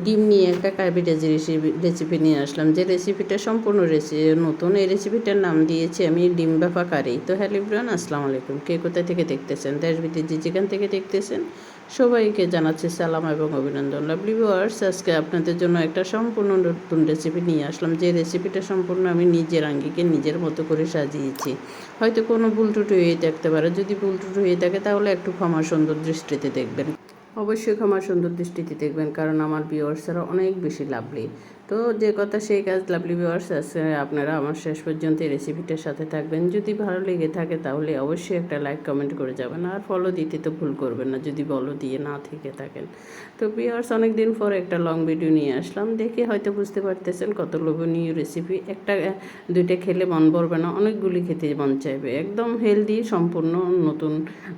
ডিম নিয়ে একটা কার্বিটাজি রেসিপি নিয়ে আসলাম, যে রেসিপিটা সম্পূর্ণ নতুন। এই রেসিপিটার নাম দিয়েছি আমি ডিম ভাপা কারি। তো হ্যালো এভরিওয়ান, আসসালামু আলাইকুম। কে কোথায় থেকে দেখতেছেন, দেশ বিদেশে যেখান থেকে দেখতেছেন সবাইকে জানাচ্ছি সালাম এবং অভিনন্দন। লাভলি ভিউয়ার্স, আজকে আপনাদের জন্য একটা সম্পূর্ণ নতুন রেসিপি নিয়ে আসলাম, যে রেসিপিটা সম্পূর্ণ আমি নিজের আঙ্গিকে নিজের মতো করে সাজিয়েছি। হয়তো কোনো ভুল ত্রুটি হয়ে থাকতে পারে, যদি ভুল ত্রুটি হয়ে থাকে তাহলে একটু ক্ষমা সুন্দর দৃষ্টিতে দেখবেন। অবশ্যই ক্ষমা সুন্দর দৃষ্টিতে দেখবেন, কারণ আমার ভিউয়ার্সরা অনেক বেশি লাভলি। তো যে কথা সেই কাজ, লাভলি ভিউয়ার্স, আপনারা আমার শেষ পর্যন্ত এই রেসিপিটার সাথে থাকবেন। যদি ভালো লেগে থাকে তাহলে অবশ্যই একটা লাইক কমেন্ট করে যাবেন, আর ফলো দিতে তো ভুল করবেন না যদি ফলো দিয়ে না থেকে থাকেন। তো ভিউয়ার্স, অনেক দিন পর একটা লং ভিডিও নিয়ে আসলাম, দেখে হয়তো বুঝতে পারতেছেন কত লোভনীয় রেসিপি। একটা দুইটা খেলে মন ভরবে না, অনেকগুলি খেতে মন চাইবে। একদম হেলদি, সম্পূর্ণ নতুন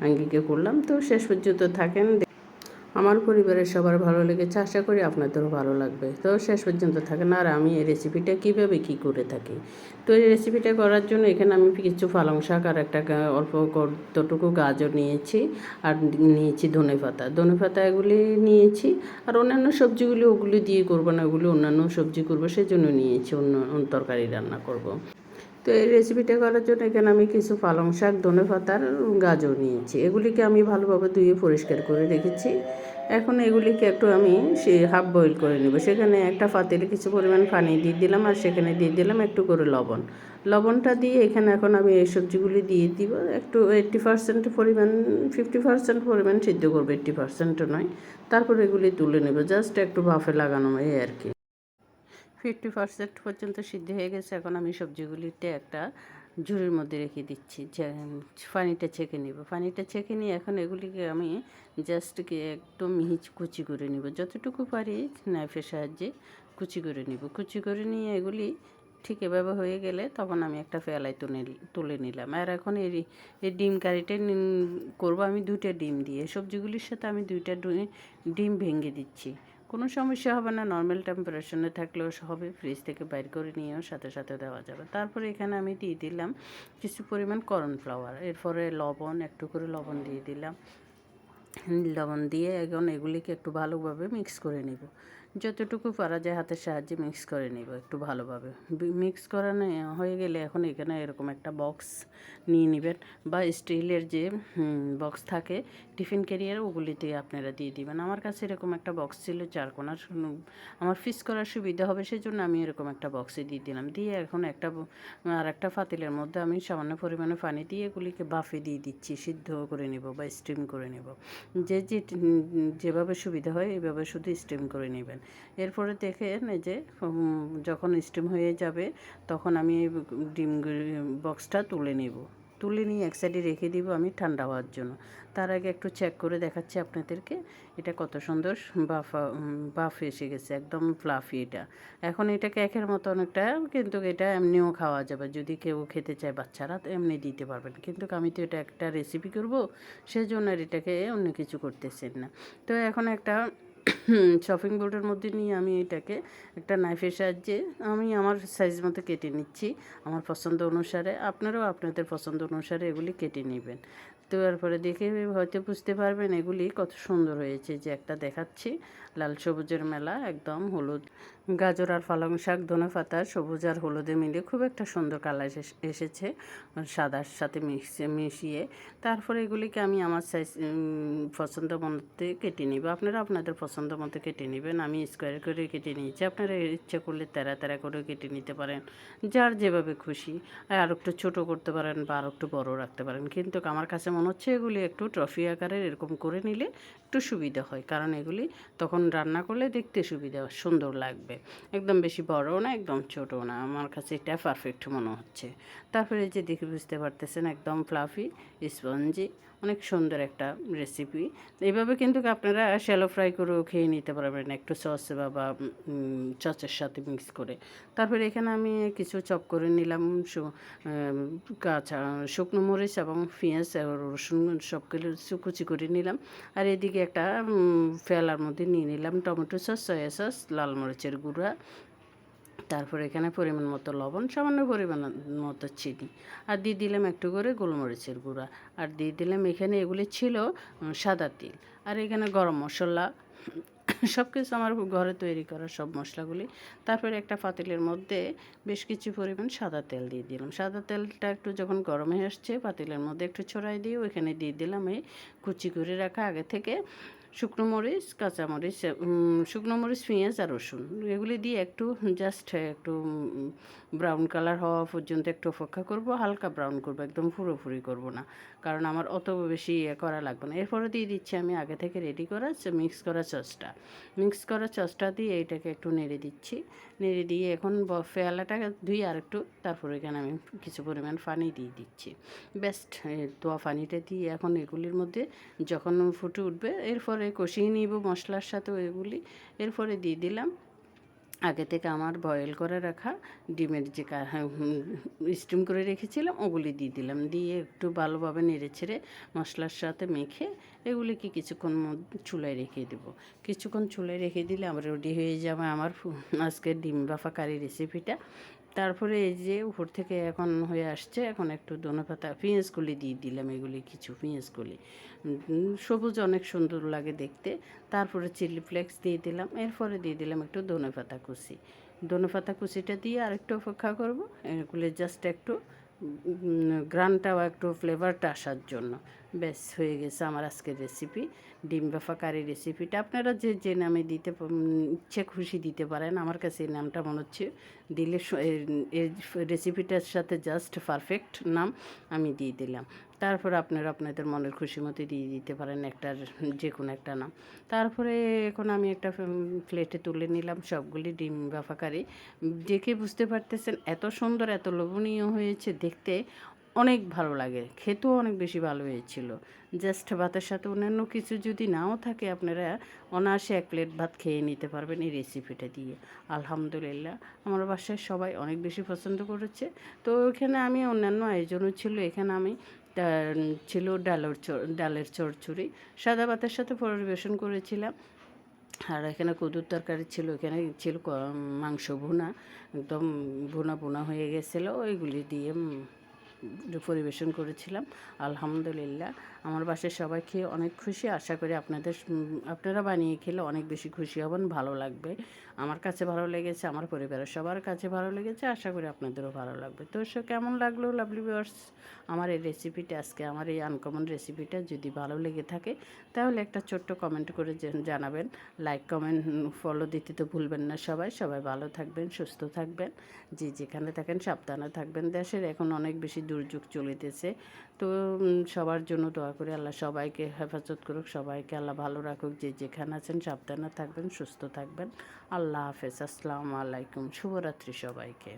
আঙ্গিকে করলাম। তো শেষ পর্যন্ত থাকেন। আমার পরিবারের সবার ভালো লেগেছে, আশা করি আপনাদেরও ভালো লাগবে। তো শেষ পর্যন্ত থাকেন। আর আমি এই রেসিপিটা কীভাবে কী করে থাকি, তো এই রেসিপিটা করার জন্য এখানে আমি কিছু পালং শাক আর একটা অল্প কতটুকু গাজর নিয়েছি, আর নিয়েছি ধনেপাতা এগুলি নিয়েছি। আর অন্যান্য সবজিগুলি ওগুলি দিয়ে করবো না, ওগুলি অন্যান্য সবজি করবো, সেজন্য নিয়েছি অন্য তরকারি রান্না করব। তো এই রেসিপিটা করার জন্য এখানে আমি কিছু পালং শাক, ধনেপাতার গাজর নিয়েছি। এগুলিকে আমি ভালোভাবে ধুয়ে পরিষ্কার করে রেখেছি। এখন এগুলিকে একটু আমি হাফ বয়েল করে নেব। সেখানে একটা পাতিলে কিছু পরিমাণ পানি দিয়ে দিলাম, আর সেখানে দিয়ে দিলাম একটু করে লবণটা দিয়ে এখানে এখন আমি এই সবজিগুলি দিয়ে দিব। একটু 80% পরিমাণ, 50% পরিমাণ সিদ্ধ করবো, 80% নয়। তারপর এগুলি তুলে নেব, জাস্ট একটু ভাফে লাগানো এই আর কি। 50% পর্যন্ত সিদ্ধ হয়ে গেছে। এখন আমি সবজিগুলিতে একটা ঝুড়ির মধ্যে রেখে দিচ্ছি, যে পানিটা ছেঁকে নিব। পানিটা ছেঁকে নিয়ে এখন এগুলিকে আমি জাস্ট একদম মিহি কুচি করে নিব, যতটুকু পারি নাইফের সাহায্যে কুচি করে নিব। কুচি করে নিয়ে এগুলি ঠিক এভাবে হয়ে গেলে তখন আমি একটা পেয়ালায় তুলে নিলাম। আর এখন এই ডিম কারিটা করবো আমি 2টা ডিম দিয়ে। সবজিগুলির সাথে আমি 2টা ডিম ভেঙে দিচ্ছি। কোনো সমস্যা হবে না, নর্মাল টেম্পারেচারে থাকলেও হবে, ফ্রিজ থেকে বাইর করে নিয়েও সাথে সাথে দেওয়া যাবে। তারপরে এখানে আমি দিয়ে দিলাম কিছু পরিমাণ কর্নফ্লাওয়ার, এরপরে লবণ, একটু করে লবণ দিয়ে দিলাম। লবণ দিয়ে এখন এগুলিকে একটু ভালোভাবে মিক্স করে নেব, যতটুকু পারা যায় হাতের সাহায্যে মিক্স করে নেব একটু ভালোভাবে। মিক্স করানো হয়ে গেলে এখন এখানে এরকম একটা বক্স নিয়ে নেবেন, বা স্টিলের যে বক্স থাকে টিফিন ক্যারিয়ার, ওগুলিতে আপনারা দিয়ে দিবেন। আমার কাছে এরকম একটা বক্স ছিল চারকোনার, আমার ফিক্স করার সুবিধা হবে সেজন্য আমি এরকম একটা বক্সে দিয়ে দিলাম। দিয়ে এখন আর একটা পাতিলের মধ্যে আমি সামান্য পরিমাণে পানি দিয়ে এগুলিকে বাফে দিয়ে দিচ্ছি, সিদ্ধ করে নেব বা স্টিম করে নেব। যেভাবে সুবিধা হয় এইভাবে শুধু স্টিম করে নেবেন। এরপরে দেখেন এই যে যখন স্টিম হয়ে যাবে তখন আমি ডিম বক্সটা তুলে নিয়ে এক সাইডে রেখে দিব আমি ঠান্ডা হওয়ার জন্য। তার আগে একটু চেক করে দেখাচ্ছি আপনাদেরকে এটা কত সুন্দর বাফ এসে গেছে, একদম ফ্লাফি এটা। এখন এটাকে একের মতো অনেকটা, কিন্তু এটা এমনিও খাওয়া যাবে, যদি কেউ খেতে চায় বাচ্চারা তো এমনি দিতে পারবেন। কিন্তু আমি তো এটা একটা রেসিপি করব, সেজন্য আর এটাকে অন্য কিছু করতেছেন না। তো এখন একটা শপিং বোর্ডের মধ্যে নিয়ে আমি এটাকে একটা নাইফের সাহায্যে আমি আমার সাইজ মতো কেটে নিচ্ছি, আমার পছন্দ অনুসারে। আপনারাও আপনাদের পছন্দ অনুসারে এগুলি কেটে নেবেন। তো এরপরে দেখে হয়তো বুঝতে পারবেন এগুলি কত সুন্দর হয়েছে, যে একটা দেখাচ্ছি লাল সবুজের মেলা, একদম হলুদ গাজর আর পালং শাক, ধনেপাতা সবুজ আর হলুদে মিলে খুব একটা সুন্দর কালার এসেছে সাদার সাথে মিশিয়ে। তারপরে এগুলিকে আমি আমার সাইজ পছন্দ মতো কেটে নিব, আপনারা আপনাদের পছন্দ মতো কেটে নেবেন। আমি স্কোয়ার করে কেটে নিয়েছি, আপনারা ইচ্ছা করলে তেরা তেরা করে কেটে নিতে পারেন, যার যেভাবে খুশি। আর একটু ছোটো করতে পারেন বা আর একটু বড় রাখতে পারেন, কিন্তু আমার কাছে মনে হচ্ছে এগুলি একটু ট্রফি আকারের এরকম করে নিলে একটু সুবিধা হয়, কারণ এগুলি তখন রান্না করলে দেখতে সুন্দর লাগবে। একদম বেশি বড়ও না, একদম ছোটও না, আমার কাছে এটা পারফেক্ট মনে হচ্ছে। তারপরে যে দেখে বুঝতে পারতেছেন একদম ফ্লাফি স্পঞ্জি, অনেক সুন্দর একটা রেসিপি। এইভাবে কিন্তু আপনারা শ্যালো ফ্রাই করেও খেয়ে নিতে পারবেন, একটু সস বা সসের সাথে মিক্স করে। তারপরে এখানে আমি কিছু চপ করে নিলাম, কাঁচা শুকনো মরিচ এবং পেঁয়াজ আর রসুন সবগুলো কুচি করে নিলাম। আর এদিকে একটা ফেলার মধ্যে নিয়ে নিলাম টমেটো সস, সয়া সস, লাল মরিচের গুঁড়া, তারপর এখানে পরিমাণ মতো লবণ, সামান্য পরিমাণ মতো চিনি, আর দিয়ে দিলাম একটু করে গোলমরিচের গুঁড়া, আর দিয়ে দিলাম এখানে এগুলি ছিল সাদা তিল, আর এখানে গরম মশলা সব কিছু আমার ঘরে তৈরি করা সব মশলাগুলি। তারপরে একটা পাতিলের মধ্যে বেশ কিছু পরিমাণ সাদা তেল দিয়ে দিলাম। সাদা তেলটা একটু যখন গরম হয়ে আসছে পাতিলের মধ্যে একটু ছড়াই দিয়ে ওইখানে দিয়ে দিলাম এই কুচি করে রাখা আগে থেকে শুকনো মরিচ, কাঁচামরিচ, শুকনো মরিচ, পেঁয়াজ আর রসুন এগুলি দিয়ে একটু জাস্ট একটু ব্রাউন কালার হওয়া পর্যন্ত একটু অপেক্ষা করব। হালকা ব্রাউন করব, একদম পুরোপুরি করব না, কারণ আমার অত বেশি করা লাগবে না। এরপরে দিয়ে দিচ্ছি আমি আগে থেকে রেডি করা মিক্স করা সসটা। মিক্স করা সসটা দিয়ে এইটাকে একটু নেড়ে দিচ্ছি। নেড়ে দিয়ে এখন ফেয়ালাটাকে ধুই আর একটু, তারপরে এখানে আমি কিছু পরিমাণ পানি দিয়ে দিচ্ছি। বেস্ট তোয়া পানিটা দিয়ে এখন এগুলির মধ্যে যখন ফুটে উঠবে এরপরে কষিয়ে নিব মশলার সাথে এগুলি। এরপরে দিয়ে দিলাম আগে থেকে আমার বয়েল করে রাখা ডিমের যে স্টিম করে রেখেছিলাম ওগুলি দিয়ে দিলাম। দিয়ে একটু ভালোভাবে নেড়ে ছেড়ে মশলার সাথে মেখে এগুলিকে কিছুক্ষণ চুলায় রেখে দেবো। কিছুক্ষণ চুলায় রেখে দিলে আমার রেডি হয়ে যাবে আমার আজকের ডিম বাফা কারি রেসিপিটা। তারপরে এই যে উপর থেকে এখন হয়ে আসছে, এখন একটু ধনেপাতা পেঁয়াজগুলি দিয়ে দিলাম, এগুলি কিছু পেঁয়াজগুলি সবুজ অনেক সুন্দর লাগে দেখতে। তারপরে চিলি ফ্লেক্স দিয়ে দিলাম, এরপরে দিয়ে দিলাম একটু ধনেপাতা কুচি। ধনেপাতা কুচিটা দিয়ে আরেকটু অপেক্ষা করব, এগুলি জাস্ট একটু গ্রানটা বা একটু ফ্লেভারটা আসার জন্য। ব্যাস হয়ে গেছে আমার আজকের রেসিপি ডিম বাফা কারি রেসিপিটা। আপনারা যে যে নামে দিতে ইচ্ছে খুশি দিতে পারেন, আমার কাছে এই নামটা মনে হচ্ছে দিলে এই রেসিপিটার সাথে জাস্ট পারফেক্ট নাম আমি দিয়ে দিলাম। তারপর আপনারা আপনাদের মনের খুশি মতো দিয়ে দিতে পারেন একটা যে কোনো একটা নাম। তারপরে এখন আমি একটা প্লেটে তুলে নিলাম সবগুলি ডিম বাফা কারি। দেখে বুঝতে পারতেছেন এত সুন্দর এত লোভনীয় হয়েছে দেখতে, অনেক ভালো লাগে, খেতেও অনেক বেশি ভালো হয়েছিল। জাস্ট ভাতের সাথে অন্যান্য কিছু যদি নাও থাকে আপনারা অনায়াসে এক প্লেট ভাত খেয়ে নিতে পারবেন এই রেসিপিটা দিয়ে। আলহামদুলিল্লাহ আমার বাসায় সবাই অনেক বেশি পছন্দ করেছে। তো ওইখানে আমি অন্যান্য আয়োজনও ছিল, এখানে আমি ছিল ডালের চচ্চড়ি সাদা ভাতের সাথে পরিবেশন করেছিলাম। আর এখানে কদুর তরকারি ছিল, এখানে ছিল মাংস ভুনা, একদম ভুনা ভুনা হয়ে গেছিলো, ওইগুলি দিয়ে পরিবেশন করেছিলাম। আলহামদুলিল্লাহ আমার বাসায় সবাই খেয়ে অনেক খুশি। আশা করি আপনারা বানিয়ে খেলে অনেক বেশি খুশি হবেন, ভালো লাগবে। আমার কাছে ভালো লেগেছে, আমার পরিবারের সবার কাছে ভালো লেগেছে, আশা করি আপনাদেরও ভালো লাগবে। তো সে কেমন লাগলো লাভলি ভিউয়ার্স আমার এই রেসিপিটা, আজকে আমার এই আনকমন রেসিপিটা যদি ভালো লেগে থাকে তাহলে একটা ছোট্ট কমেন্ট করে জানাবেন। লাইক কমেন্ট ফলো দিতে তো ভুলবেন না। সবাই ভালো থাকবেন, সুস্থ থাকবেন, যে যেখানে থাকেন সাবধানে থাকবেন। দেশের এখন অনেক বেশি দুর্যোগ চলিতেছে, তো সবার জন্য দোয়া করে আল্লাহ সবাইকে হেফাজত করুক, সবাইকে আল্লাহ ভালো রাখুক, যে যেখানে আছেন সাবধানে থাকবেন, সুস্থ থাকবেন। আল্লাহ হাফেজ, আসসালামু আলাইকুম, শুভরাত্রি সবাইকে।